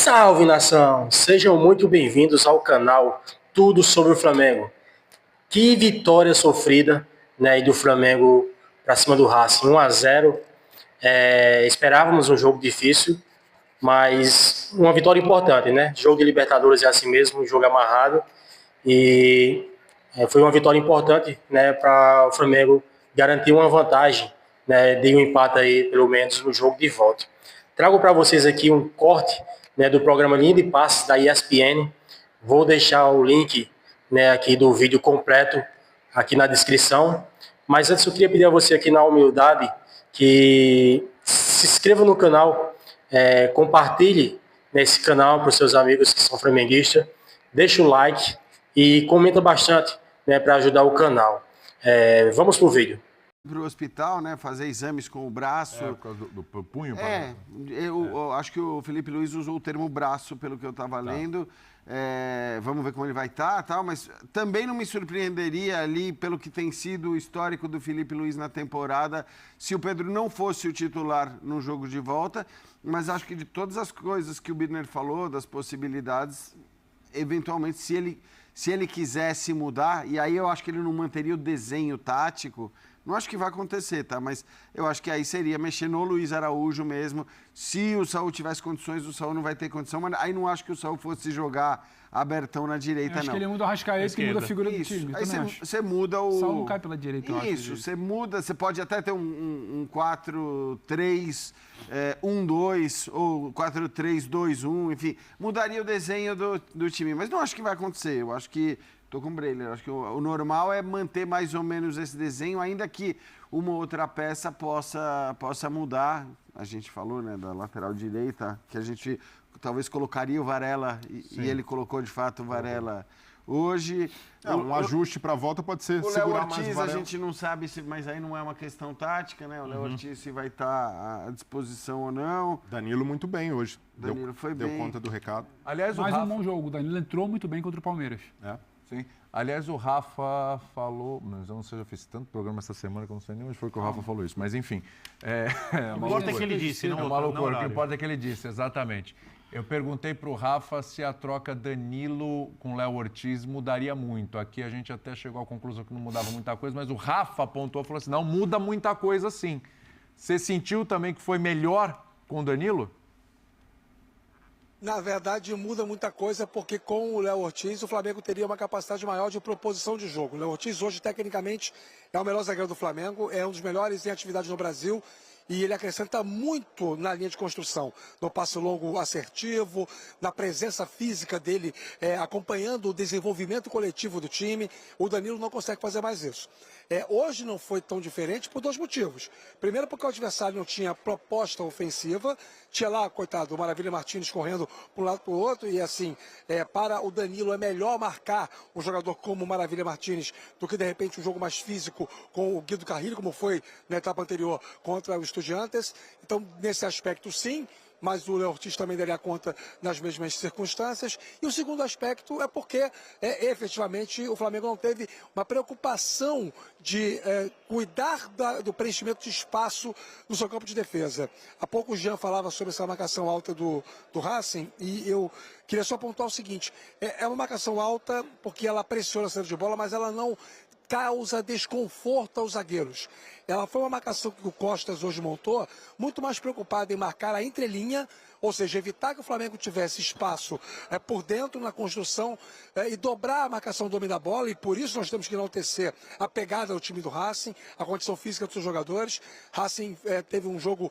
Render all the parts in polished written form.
Salve, nação! Sejam muito bem-vindos ao canal Tudo sobre o Flamengo. Que vitória sofrida, né, do Flamengo para cima do Racing, 1-0. Esperávamos um jogo difícil, mas uma vitória importante, né? Jogo de Libertadores é assim mesmo, um jogo amarrado. E foi uma vitória importante, né, para o Flamengo garantir uma vantagem, né, de um empate aí, pelo menos, no jogo de volta. Trago para vocês aqui um corte, né, do programa Linha de Passes da ESPN. Vou deixar o link, né, aqui do vídeo completo aqui na descrição. Mas antes eu queria pedir a você aqui na humildade que se inscreva no canal, compartilhe nesse canal para os seus amigos que são flamenguistas, deixa o like e comenta bastante, né, para ajudar o canal. Vamos pro vídeo. Para o hospital, né, fazer exames com o braço. Por causa do punho? Eu acho que o Felipe Luiz usou o termo braço, pelo que eu estava lendo. Vamos ver como ele vai estar, tal, mas também não me surpreenderia ali, pelo que tem sido o histórico do Felipe Luiz na temporada, se o Pedro não fosse o titular no jogo de volta. Mas acho que de todas as coisas que o Birner falou, das possibilidades, eventualmente, se ele quisesse mudar, e aí eu acho que ele não manteria o desenho tático. Não acho que vai acontecer, tá? Mas eu acho que aí seria mexer no Luiz Araújo mesmo. Se o Saúl tivesse condições, o Saúl não vai ter condição, mas aí não acho que o Saúl fosse jogar abertão na direita, não. Acho que ele muda o Arrascaeta e muda a figura do time. Aí você muda o... O Saúl não cai pela direita, eu acho. Isso, você muda, você pode até ter um 4-3, 1-2, ou 4-3-2-1, enfim. Mudaria o desenho do time, mas não acho que vai acontecer. Eu acho que... Tô com o Breler. Acho que o normal é manter mais ou menos esse desenho, ainda que uma outra peça possa mudar. A gente falou, né, da lateral direita, que a gente talvez colocaria o Varela, e ele colocou de fato o Varela hoje. Um ajuste para a volta pode ser segurar mais o Varela. A gente não sabe, mas aí não é uma questão tática, né? O Léo Ortiz se vai estar à disposição ou não. Danilo muito bem hoje. Danilo foi bem. Deu conta do recado. Aliás, mais um bom jogo. O Danilo entrou muito bem contra o Palmeiras. Sim. Aliás, o Rafa falou... Mas eu não sei, eu já fiz tanto programa essa semana que eu não sei nem onde foi que o Rafa falou isso. Mas, enfim. O que importa é que ele disse, não? É uma loucura. O que importa é que ele disse, exatamente. Eu perguntei para o Rafa se a troca Danilo com Léo Ortiz mudaria muito. Aqui a gente até chegou à conclusão que não mudava muita coisa, mas o Rafa apontou e falou assim, não, muda muita coisa sim. Você sentiu também que foi melhor com o Danilo? Na verdade, muda muita coisa, porque com o Léo Ortiz, o Flamengo teria uma capacidade maior de proposição de jogo. O Léo Ortiz, hoje, tecnicamente, é o melhor zagueiro do Flamengo, é um dos melhores em atividade no Brasil, e ele acrescenta muito na linha de construção, no passe longo assertivo, na presença física dele, acompanhando o desenvolvimento coletivo do time. O Danilo não consegue fazer mais isso. Hoje não foi tão diferente por dois motivos. Primeiro, porque o adversário não tinha proposta ofensiva, tinha lá, coitado, o Maravilha Martins correndo para um lado para o outro, e assim, para o Danilo é melhor marcar um jogador como o Maravilha Martins do que, de repente, um jogo mais físico com o Guido Carrilho, como foi na etapa anterior contra o Estudiantes. Então, nesse aspecto, sim, mas o Léo Ortiz também daria conta nas mesmas circunstâncias. E o segundo aspecto é porque, efetivamente, o Flamengo não teve uma preocupação de cuidar do preenchimento de espaço no seu campo de defesa. Há pouco o Jean falava sobre essa marcação alta do Racing, e eu queria só apontar o seguinte, é uma marcação alta porque ela pressiona a saída de bola, mas ela não causa desconforto aos zagueiros. Ela foi uma marcação que o Costas hoje montou, muito mais preocupado em marcar a entrelinha, ou seja, evitar que o Flamengo tivesse espaço por dentro na construção e dobrar a marcação do homem da bola, e por isso nós temos que enaltecer a pegada do time do Racing, a condição física dos seus jogadores. Racing teve um jogo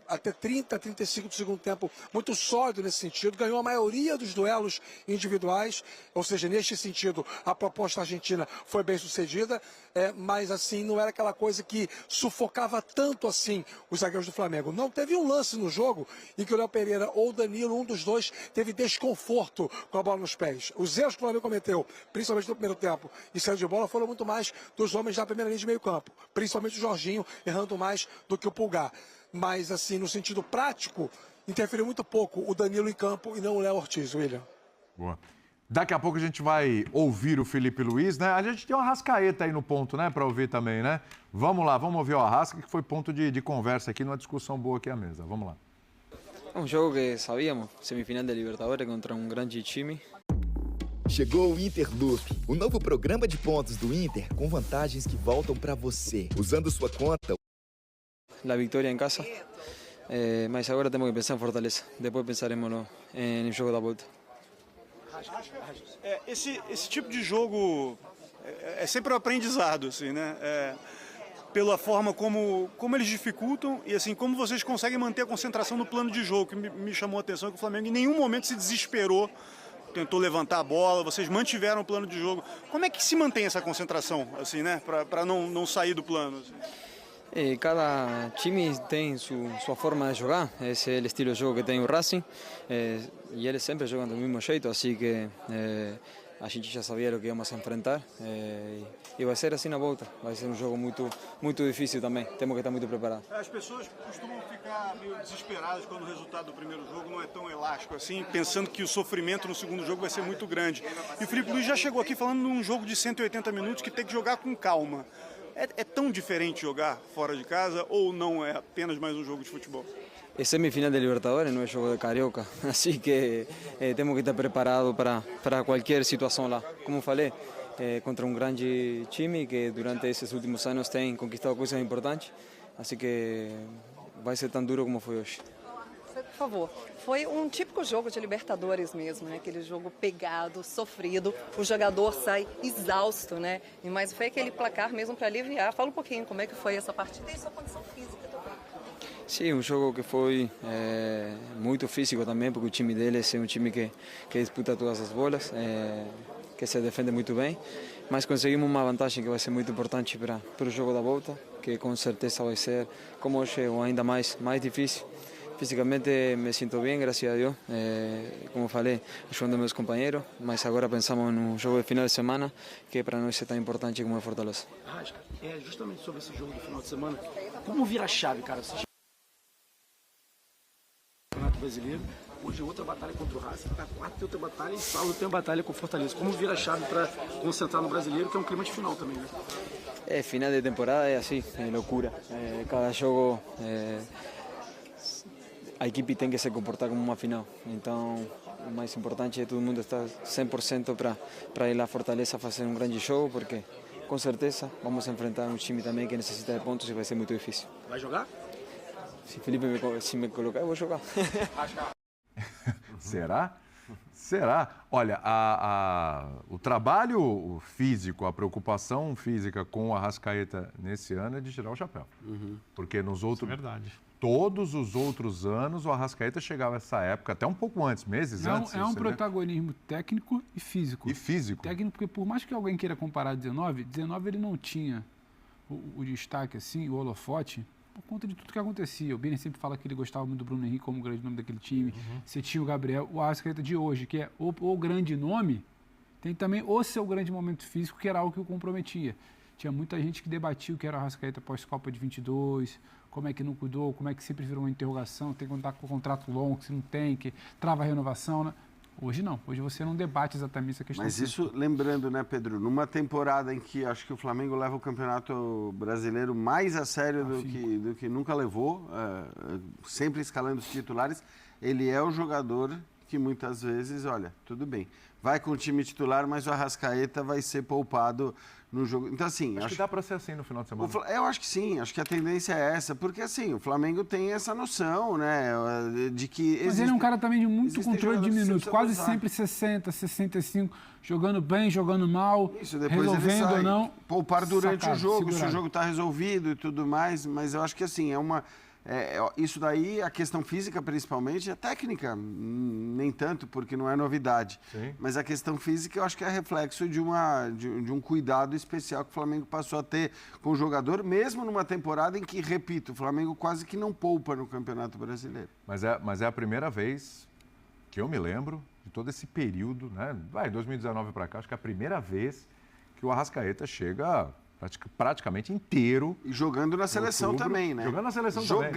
até 30, 35 do segundo tempo muito sólido nesse sentido, ganhou a maioria dos duelos individuais, ou seja, neste sentido a proposta argentina foi bem sucedida, mas assim, não era aquela coisa que sufocava tanto assim os zagueiros do Flamengo. Não teve um lance no jogo em que o Léo Pereira ou o Danilo, um dos dois, teve desconforto com a bola nos pés. Os erros que o Flamengo cometeu, principalmente no primeiro tempo e saída de bola, foram muito mais dos homens da primeira linha de meio campo, principalmente o Jorginho, errando mais do que o Pulgar. Mas assim, no sentido prático, interferiu muito pouco o Danilo em campo e não o Léo Ortiz, William. Boa. Daqui a pouco a gente vai ouvir o Felipe Luiz, né? A gente tem uma Arrascaeta aí no ponto, né? Para ouvir também, né? Vamos lá, vamos ouvir o Arrasca, que foi ponto de conversa aqui, numa discussão boa aqui à mesa. Vamos lá. Um jogo que sabíamos, semifinal da Libertadores contra um grande time. Chegou o Interloop, o novo programa de pontos do Inter com vantagens que voltam para você. Usando sua conta. A vitória em casa, mas agora temos que pensar em Fortaleza. Depois pensaremos no jogo da volta. Esse tipo de jogo é sempre um aprendizado, assim, né? Pela forma como eles dificultam e assim como vocês conseguem manter a concentração no plano de jogo, que me chamou a atenção que o Flamengo em nenhum momento se desesperou, tentou levantar a bola, vocês mantiveram o plano de jogo. Como é que se mantém essa concentração, assim, né? Para não sair do plano? Assim? Cada time tem sua forma de jogar, esse é o estilo de jogo que tem o Racing, e eles sempre jogam do mesmo jeito, assim que a gente já sabia o que íamos enfrentar, e vai ser assim na volta, vai ser um jogo muito difícil também, temos que estar muito preparados. As pessoas costumam ficar meio desesperadas quando o resultado do primeiro jogo não é tão elástico assim, pensando que o sofrimento no segundo jogo vai ser muito grande. E o Felipe Luiz já chegou aqui falando de um jogo de 180 minutos que tem que jogar com calma. É tão diferente jogar fora de casa ou não é apenas mais um jogo de futebol? É semifinal de Libertadores, não é jogo de Carioca, assim que temos que estar preparados para qualquer situação lá. Como falei, contra um grande time que durante esses últimos anos tem conquistado coisas importantes, assim que vai ser tão duro como foi hoje. Por favor, foi um típico jogo de Libertadores mesmo, né? Aquele jogo pegado, sofrido, o jogador sai exausto, né? Mas foi aquele placar mesmo para aliviar. Fala um pouquinho como é que foi essa partida e sua condição física também. Sim, um jogo que foi muito físico também, porque o time deles é um time que disputa todas as bolas, que se defende muito bem, mas conseguimos uma vantagem que vai ser muito importante para o jogo da volta, que com certeza vai ser, como hoje, ou ainda mais difícil. Fisicamente me sinto bem, graças a Deus, como falei, ajudando meus companheiros, mas agora pensamos no jogo de final de semana, que para nós é tão importante como é Fortaleza. Rasca, justamente sobre esse jogo do final de semana, como vira a chave, cara? Você Campeonato Brasileiro, hoje outra batalha contra o Racing, tá 4 tem outra batalha e sábado tem uma batalha com o Fortaleza. Como vira a chave para concentrar no Brasileiro, que é um clima de final também, né? Final de temporada é assim, é loucura. Cada jogo a equipe tem que se comportar como uma final. Então, o mais importante é todo mundo estar 100% para ir lá a Fortaleza fazer um grande jogo, porque com certeza vamos enfrentar um time também que necessita de pontos e vai ser muito difícil. Vai jogar? Se Felipe me colocar, eu vou jogar. Será? Será? Olha, o trabalho físico, a preocupação física com o Arrascaeta nesse ano é de tirar o chapéu. Porque nos outros... Isso é verdade. Todos os outros anos, o Arrascaeta chegava nessa época, até um pouco antes, meses antes. É um protagonismo técnico e físico. E físico. Técnico, porque por mais que alguém queira comparar 19 ele não tinha o destaque, assim, o holofote, por conta de tudo que acontecia. O Bini sempre fala que ele gostava muito do Bruno Henrique como o grande nome daquele time. Você tinha o Gabriel, o Arrascaeta de hoje, que é o grande nome, tem também o seu grande momento físico, que era algo que o comprometia. Tinha muita gente que debatia o que era o Arrascaeta pós-Copa de 22, como é que não cuidou, como é que sempre virou uma interrogação, tem que contar com o contrato longo, que se não tem, que trava a renovação, né? Hoje não, hoje você não debate exatamente essa questão. Mas isso, lembrando, né, Pedro, numa temporada em que acho que o Flamengo leva o Campeonato Brasileiro mais a sério do que nunca levou, sempre escalando os titulares, ele é o jogador que muitas vezes, olha, tudo bem, vai com o time titular, mas o Arrascaeta vai ser poupado no jogo. Então, assim... Acho que dá para ser assim no final de semana. Eu acho que sim, acho que a tendência é essa, porque, assim, o Flamengo tem essa noção, né, de que... Mas ele é um cara também de muito controle de minutos, quase sempre 60, 65, jogando bem, jogando mal, isso, depois resolvendo ele sai, ou não. Poupar durante o jogo, segurado. se o jogo está resolvido e tudo mais, mas eu acho que, assim, isso daí, a questão física principalmente, a técnica nem tanto, porque não é novidade. Sim. Mas a questão física eu acho que é reflexo de um cuidado especial que o Flamengo passou a ter com o jogador, mesmo numa temporada em que, repito, o Flamengo quase que não poupa no Campeonato Brasileiro. Mas é a primeira vez que eu me lembro de todo esse período, né? 2019 para cá, acho que é a primeira vez que o Arrascaeta chega... praticamente inteiro. E jogando na seleção também, né? Jogando na seleção também.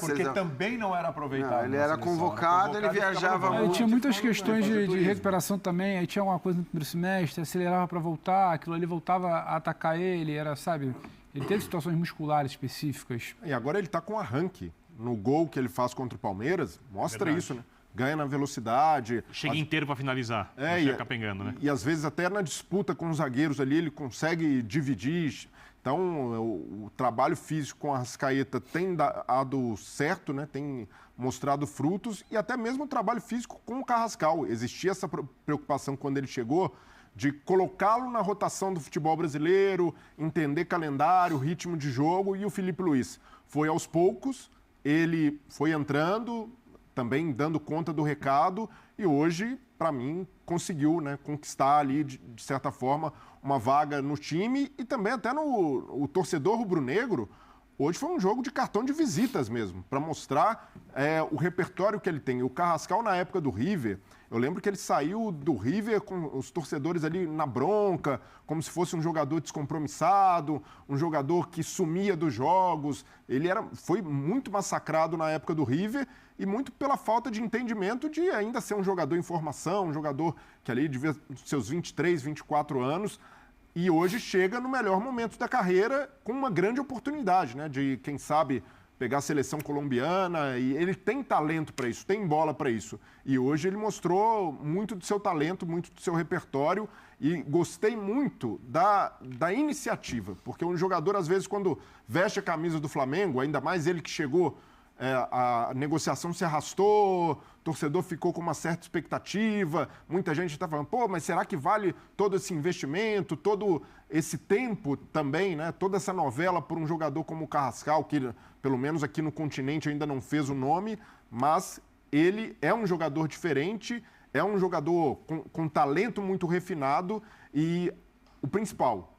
Porque também não era aproveitado. Não, ele era convocado, ele viajava muito. Ele tinha muitas questões de recuperação também, aí tinha alguma coisa no primeiro semestre, acelerava para voltar, aquilo ali voltava a atacar ele, era, sabe, ele teve situações musculares específicas. E agora ele está com arranque no gol que ele faz contra o Palmeiras, mostra isso, né? Ganha na velocidade. Chega inteiro para finalizar, não fica capengando, né? E às vezes até na disputa com os zagueiros ali, ele consegue dividir. Então, o trabalho físico com a Arrascaeta tem dado certo, né? Tem mostrado frutos, e até mesmo o trabalho físico com o Carrascal. Existia essa preocupação quando ele chegou de colocá-lo na rotação do futebol brasileiro, entender calendário, ritmo de jogo, e o Felipe Luiz foi aos poucos, ele foi entrando, também dando conta do recado, e hoje, para mim, conseguiu, né, conquistar ali, de certa forma, uma vaga no time e também até no torcedor rubro-negro. Hoje foi um jogo de cartão de visitas mesmo, para mostrar o repertório que ele tem. O Carrascal, na época do River, eu lembro que ele saiu do River com os torcedores ali na bronca, como se fosse um jogador descompromissado, um jogador que sumia dos jogos. Ele foi muito massacrado na época do River e muito pela falta de entendimento de ainda ser um jogador em formação, um jogador que ali devia seus 23, 24 anos, e hoje chega no melhor momento da carreira com uma grande oportunidade, né, de, quem sabe, pegar a seleção colombiana, e ele tem talento para isso, tem bola para isso. E hoje ele mostrou muito do seu talento, muito do seu repertório, e gostei muito da iniciativa, porque um jogador, às vezes, quando veste a camisa do Flamengo, ainda mais ele que chegou, a negociação se arrastou, o torcedor ficou com uma certa expectativa, muita gente está falando, pô, mas será que vale todo esse investimento, todo esse tempo também, né? Toda essa novela por um jogador como o Carrascal, que pelo menos aqui no continente ainda não fez o nome, mas ele é um jogador diferente, é um jogador com talento muito refinado e o principal,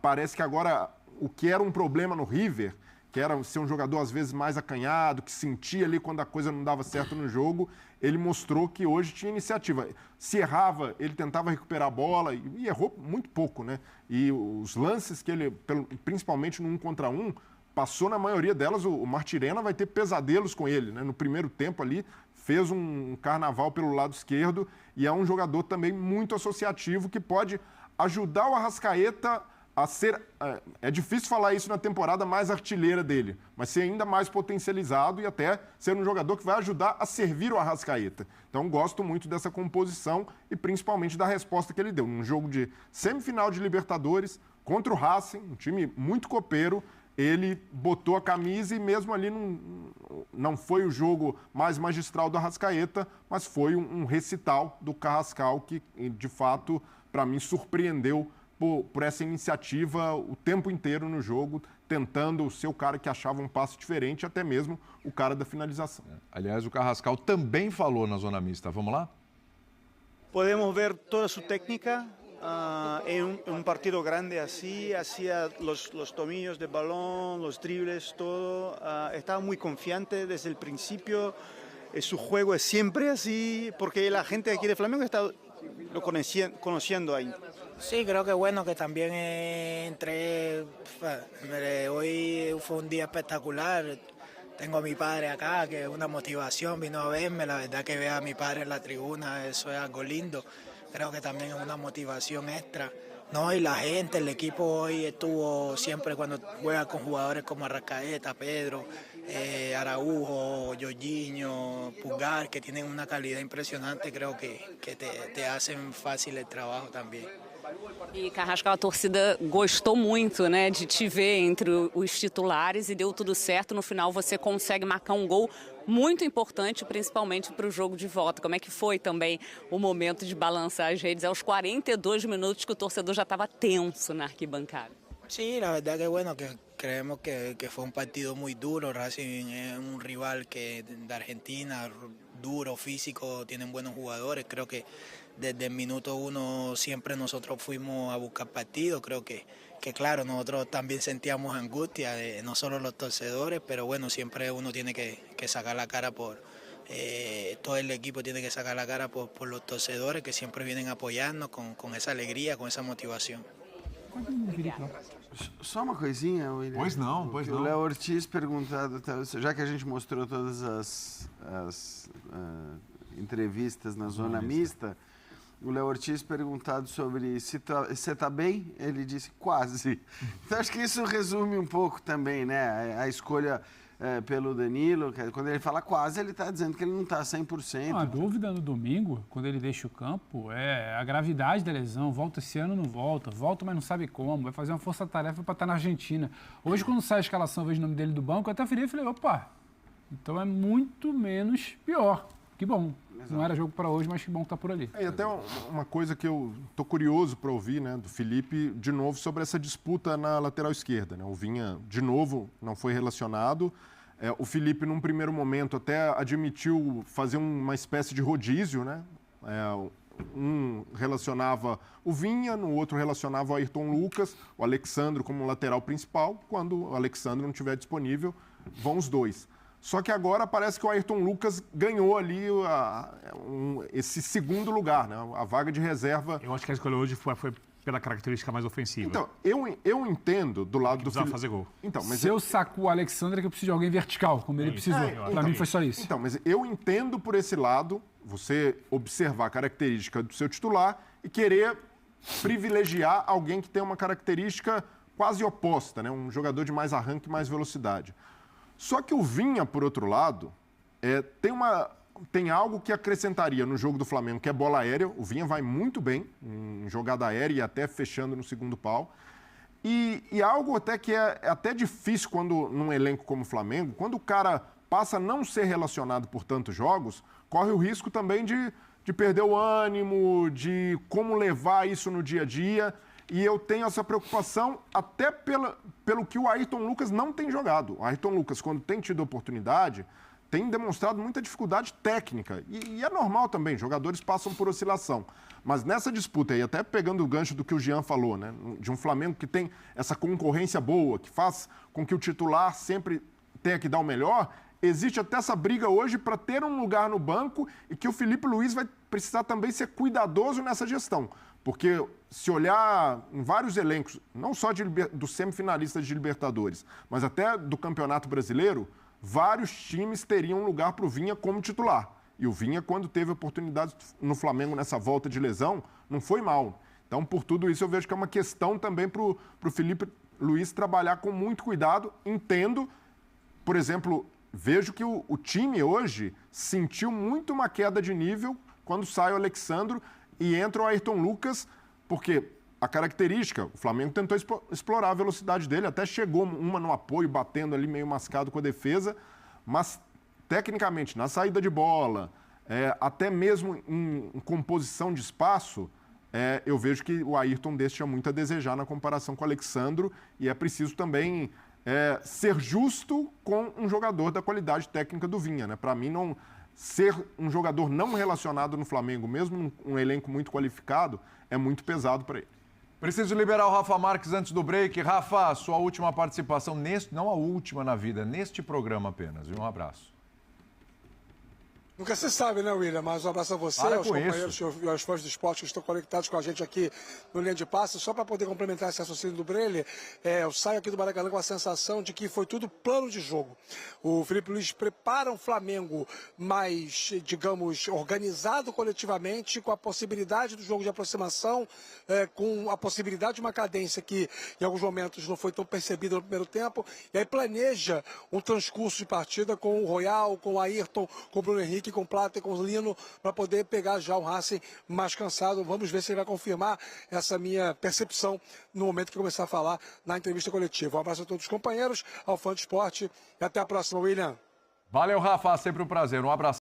parece que agora o que era um problema no River, que era ser um jogador às vezes mais acanhado, que sentia ali quando a coisa não dava certo no jogo, ele mostrou que hoje tinha iniciativa. Se errava, ele tentava recuperar a bola e errou muito pouco, né? E os lances que ele, principalmente no 1 contra 1, passou na maioria delas, o Martirena vai ter pesadelos com ele, né? No primeiro tempo ali, fez um carnaval pelo lado esquerdo e é um jogador também muito associativo que pode ajudar o Arrascaeta a ser, é difícil falar isso na temporada mais artilheira dele, mas ser ainda mais potencializado e até ser um jogador que vai ajudar a servir o Arrascaeta. Então, gosto muito dessa composição e principalmente da resposta que ele deu. Num jogo de semifinal de Libertadores contra o Racing, um time muito copeiro, ele botou a camisa e mesmo ali não foi o jogo mais magistral do Arrascaeta, mas foi um recital do Carrascal que, de fato, para mim, surpreendeu por essa iniciativa o tempo inteiro no jogo, tentando ser o cara que achava um passo diferente, até mesmo o cara da finalização. Aliás, o Carrascal também falou na zona mista. Vamos lá? Podemos ver toda su técnica en un partido grande así, hacía los tomillos de balón, los dribles, todo. Estaba muy confiante desde el principio. Su juego es siempre así, porque la gente aquí de Flamengo está lo conociendo ahí. Sí, creo que bueno, que también entré, hoy fue un día espectacular, tengo a mi padre acá, que es una motivación, vino a verme, la verdad que ver a mi padre en la tribuna, eso es algo lindo, creo que también es una motivación extra, ¿no? Y la gente, el equipo hoy estuvo siempre cuando juega con jugadores como Arrascaeta, Pedro, Araujo, Jorginho, Pulgar, que tienen una calidad impresionante, creo que te hacen fácil el trabajo también. E Carrascal, a torcida gostou muito, né, de te ver entre os titulares e deu tudo certo. No final você consegue marcar um gol muito importante, principalmente para o jogo de volta. Como é que foi também o momento de balançar as redes aos 42 minutos que o torcedor já estava tenso na arquibancada? Sí, la verdad que bueno, que creemos que fue un partido muy duro. Racing es un rival que de Argentina, duro, físico, tienen buenos jugadores. Creo que desde el minuto 1 siempre nosotros fuimos a buscar partido. Creo que claro, nosotros también sentíamos angustia, no solo los torcedores, pero bueno, siempre uno tiene que sacar la cara todo el equipo tiene que sacar la cara por los torcedores que siempre vienen a apoyarnos con esa alegría, con esa motivación. Só uma coisinha, William. Pois não. O Léo Ortiz perguntado, já que a gente mostrou todas as entrevistas na zona mista, o Léo Ortiz perguntado sobre se você está bem, ele disse quase. Então acho que isso resume um pouco também, né? A escolha pelo Danilo. Quando ele fala quase, ele está dizendo que ele não está 100%. A dúvida no domingo, quando ele deixa o campo, é a gravidade da lesão. Volta esse ano, não volta. Volta, mas não sabe como. Vai fazer uma força-tarefa para estar na Argentina. Hoje, quando sai a escalação, eu vejo o nome dele do banco, eu até virei e falei, opa, então é muito menos pior. Que bom. Exato. Não era jogo para hoje, mas que bom que tá por ali. E até uma coisa que eu tô curioso para ouvir, né, do Felipe, de novo, sobre essa disputa na lateral esquerda, né? O Vinha, de novo, não foi relacionado. O Felipe, num primeiro momento, até admitiu fazer uma espécie de rodízio, né? Um relacionava o Vinha, no outro relacionava o Ayrton Lucas, o Alexandro como lateral principal. Quando o Alexandro não estiver disponível, vão os dois. Só que agora parece que o Ayrton Lucas ganhou ali esse segundo lugar, né? A vaga de reserva. Eu acho que a escolha hoje foi pela característica mais ofensiva. Então, eu entendo do lado do Felipe. Fazer gol. Então, mas se eu saco o Alexandre, que eu preciso de alguém vertical, como ele precisou. Para mim foi só isso. Então, mas eu entendo por esse lado, você observar a característica do seu titular e querer privilegiar alguém que tem uma característica quase oposta, né? Um jogador de mais arranque e mais velocidade. Só que o Vinha, por outro lado, tem algo que acrescentaria no jogo do Flamengo, que é bola aérea. O Vinha vai muito bem em jogada aérea e até fechando no segundo pau. E algo até que é até difícil quando num elenco como o Flamengo, quando o cara passa a não ser relacionado por tantos jogos, corre o risco também de perder o ânimo, de como levar isso no dia a dia. E eu tenho essa preocupação até pelo que o Ayrton Lucas não tem jogado. O Ayrton Lucas, quando tem tido oportunidade, tem demonstrado muita dificuldade técnica. E é normal também, jogadores passam por oscilação. Mas nessa disputa, e até pegando o gancho do que o Jean falou, né, de um Flamengo que tem essa concorrência boa, que faz com que o titular sempre tenha que dar o melhor, existe até essa briga hoje para ter um lugar no banco e que o Felipe Luiz vai precisar também ser cuidadoso nessa gestão. Porque se olhar em vários elencos, não só dos semifinalistas de Libertadores, mas até do Campeonato Brasileiro, vários times teriam um lugar para o Vinha como titular. E o Vinha, quando teve oportunidade no Flamengo nessa volta de lesão, não foi mal. Então, por tudo isso, eu vejo que é uma questão também para o Felipe Luiz trabalhar com muito cuidado. Entendo, por exemplo, vejo que o time hoje sentiu muito uma queda de nível quando sai o Alexandro e entra o Ayrton Lucas, porque a característica, o Flamengo tentou explorar a velocidade dele, até chegou uma no apoio, batendo ali meio mascado com a defesa, mas tecnicamente, na saída de bola, até mesmo em composição de espaço, eu vejo que o Ayrton deixa muito a desejar na comparação com o Alexandro, e é preciso também ser justo com um jogador da qualidade técnica do Vinha, né? Para mim, não ser um jogador não relacionado no Flamengo, mesmo um elenco muito qualificado, é muito pesado para ele. Preciso liberar o Rafa Marques antes do break. Rafa, sua última participação, não a última na vida, neste programa apenas. Um abraço. Nunca se sabe, né, William? Mas um abraço a você, aos companheiros e aos fãs do esporte que estão conectados com a gente aqui no Linha de Passe. Só para poder complementar esse raciocínio do Breyle, eu saio aqui do Maracanã com a sensação de que foi tudo plano de jogo. O Felipe Luiz prepara um Flamengo mais, digamos, organizado coletivamente, com a possibilidade do jogo de aproximação, com a possibilidade de uma cadência que em alguns momentos não foi tão percebida no primeiro tempo, e aí planeja um transcurso de partida com o Royal, com o Ayrton, com o Bruno Henrique, com o Plata e com o Lino, para poder pegar já o Racing mais cansado. Vamos ver se ele vai confirmar essa minha percepção no momento que começar a falar na entrevista coletiva. Um abraço a todos os companheiros, ao fã de esporte e até a próxima, William. Valeu, Rafa, sempre um prazer. Um abraço.